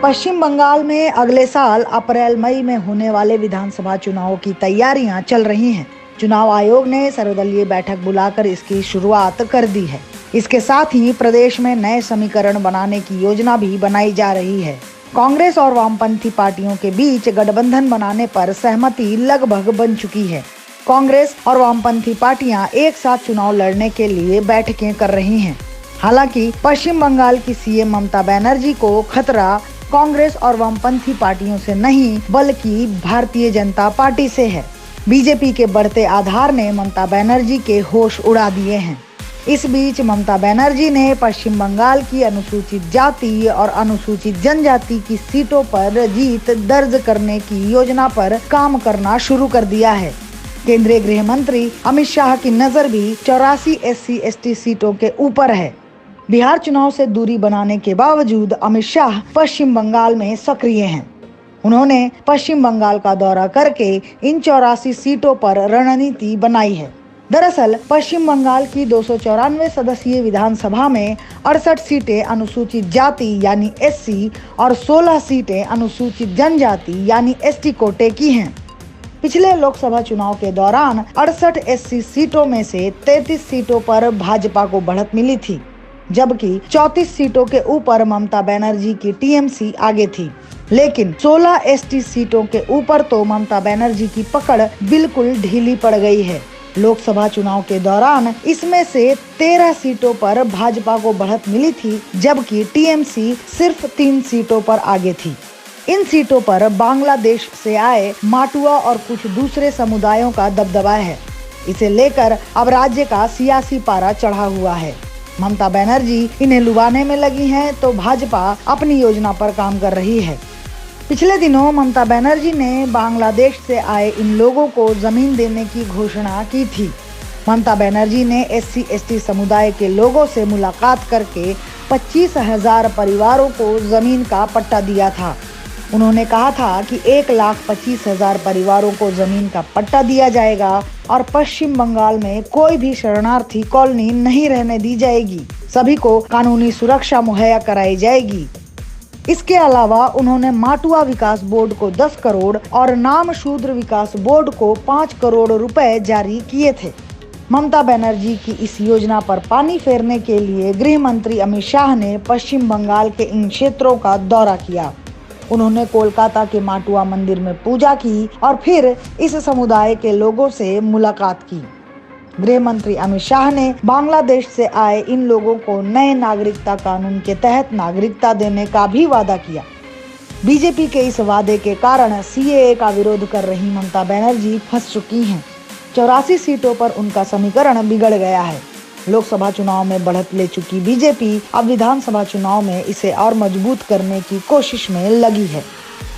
पश्चिम बंगाल में अगले साल अप्रैल मई में होने वाले विधानसभा चुनाव की तैयारियां चल रही हैं। चुनाव आयोग ने सर्वदलीय बैठक बुलाकर इसकी शुरुआत कर दी है। इसके साथ ही प्रदेश में नए समीकरण बनाने की योजना भी बनाई जा रही है। कांग्रेस और वामपंथी पार्टियों के बीच गठबंधन बनाने पर सहमति लगभग बन चुकी है। कांग्रेस और वामपंथी पार्टियां एक साथ चुनाव लड़ने के लिए बैठकें कर रही हैं। हालांकि पश्चिम बंगाल की सीएम ममता बनर्जी को खतरा कांग्रेस और वामपंथी पार्टियों से नहीं बल्कि भारतीय जनता पार्टी से है। बीजेपी के बढ़ते आधार ने ममता बनर्जी के होश उड़ा दिए हैं। इस बीच ममता बनर्जी ने पश्चिम बंगाल की अनुसूचित जाति और अनुसूचित जनजाति की सीटों पर जीत दर्ज करने की योजना पर काम करना शुरू कर दिया है। केंद्रीय गृह मंत्री अमित शाह की नजर भी 84 SC/ST सीटों के ऊपर है। बिहार चुनाव से दूरी बनाने के बावजूद अमित शाह पश्चिम बंगाल में सक्रिय हैं। उन्होंने पश्चिम बंगाल का दौरा करके इन 84 सीटों पर रणनीति बनाई है। दरअसल पश्चिम बंगाल की 294 सदस्यीय विधानसभा में 68 सीटें अनुसूचित जाति यानी SC और 16 सीटें अनुसूचित जनजाति यानी ST कोटे की हैं। पिछले लोकसभा चुनाव के दौरान 68 SC सीटों में से 33 सीटों पर भाजपा को बढ़त मिली थी, जबकि 34 सीटों के ऊपर ममता बनर्जी की TMC आगे थी। लेकिन 16 ST सीटों के ऊपर तो ममता बनर्जी की पकड़ बिल्कुल ढीली पड़ गई है। लोकसभा चुनाव के दौरान इसमें से 13 सीटों पर भाजपा को बढ़त मिली थी, जबकि TMC सिर्फ 3 सीटों पर आगे थी। इन सीटों पर बांग्लादेश से आए माटुआ और कुछ दूसरे समुदायों का दबदबा है। इसे लेकर अब राज्य का सियासी पारा चढ़ा हुआ है। ममता बनर्जी इन्हें लुभाने में लगी हैं तो भाजपा अपनी योजना पर काम कर रही है। पिछले दिनों ममता बनर्जी ने बांग्लादेश से आए इन लोगों को जमीन देने की घोषणा की थी। ममता बनर्जी ने SC/ST समुदाय के लोगों से मुलाकात करके 25,000 परिवारों को जमीन का पट्टा दिया था। उन्होंने कहा था कि 1,25,000 परिवारों को जमीन का पट्टा दिया जाएगा और पश्चिम बंगाल में कोई भी शरणार्थी कॉलोनी नहीं रहने दी जाएगी। सभी को कानूनी सुरक्षा मुहैया कराई जाएगी। इसके अलावा उन्होंने माटुआ विकास बोर्ड को 10 करोड़ और नाम शूद्र विकास बोर्ड को 5 करोड़ रुपए जारी किए थे। ममता बनर्जी की इस योजना पर पानी फेरने के लिए गृह मंत्री अमित शाह ने पश्चिम बंगाल के इन क्षेत्रों का दौरा किया। उन्होंने कोलकाता के माटुआ मंदिर में पूजा की और फिर इस समुदाय के लोगों से मुलाकात की। गृह मंत्री अमित शाह ने बांग्लादेश से आए इन लोगों को नए नागरिकता कानून के तहत नागरिकता देने का भी वादा किया। बीजेपी के इस वादे के कारण CAA का विरोध कर रही ममता बनर्जी फंस चुकी हैं। 84 सीटों पर उनका समीकरण बिगड़ गया है। लोकसभा चुनाव में बढ़त ले चुकी बीजेपी अब विधानसभा चुनाव में इसे और मजबूत करने की कोशिश में लगी है।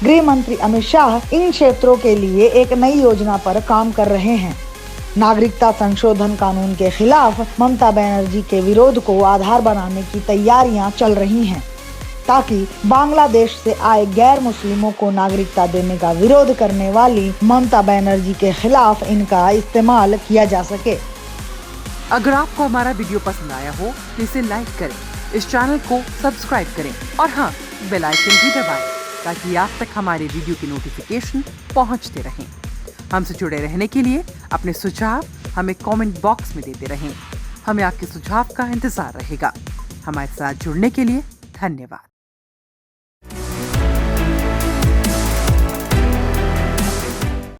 गृह मंत्री अमित शाह इन क्षेत्रों के लिए एक नई योजना पर काम कर रहे हैं। नागरिकता संशोधन कानून के खिलाफ ममता बनर्जी के विरोध को आधार बनाने की तैयारियां चल रही हैं, ताकि बांग्लादेश से आए गैर मुस्लिमों को नागरिकता देने का विरोध करने वाली ममता बनर्जी के खिलाफ इनका इस्तेमाल किया जा सके। अगर आपको हमारा वीडियो पसंद आया हो तो इसे लाइक करें, इस चैनल को सब्सक्राइब करें और हाँ, बेल आइकन भी दबाएं ताकि आप तक हमारे वीडियो की नोटिफिकेशन पहुंचते रहें। हमसे जुड़े रहने के लिए अपने सुझाव हमें कमेंट बॉक्स में देते रहें। हमें आपके सुझाव का इंतजार रहेगा। हमारे साथ जुड़ने के लिए धन्यवाद।